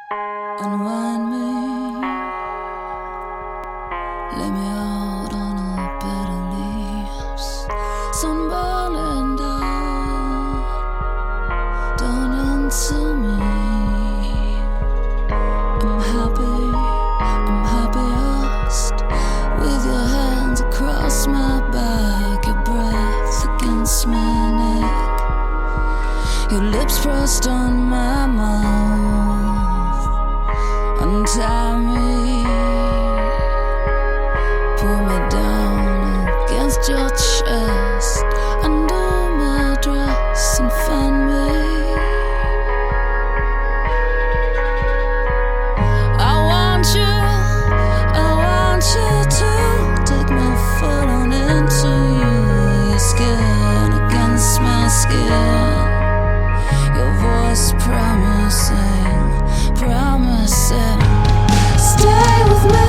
Unwind me, lay me out on a bed of leaves, sunburn and down into me. I'm happiest with your hands across my back, your breath against my neck, your lips pressed on my mouth. Untie me, pull me down against your chest, under my dress, and find me. I want you to take my foot on into you, your skin against my skin, your voice promising, stay with me.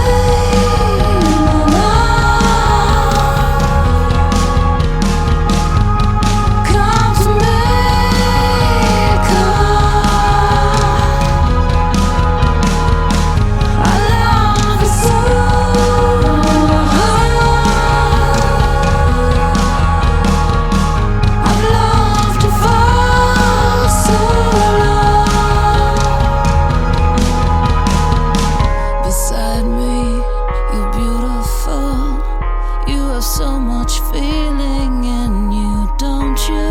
So much feeling in you, don't you?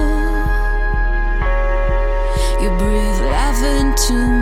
You breathe life into me.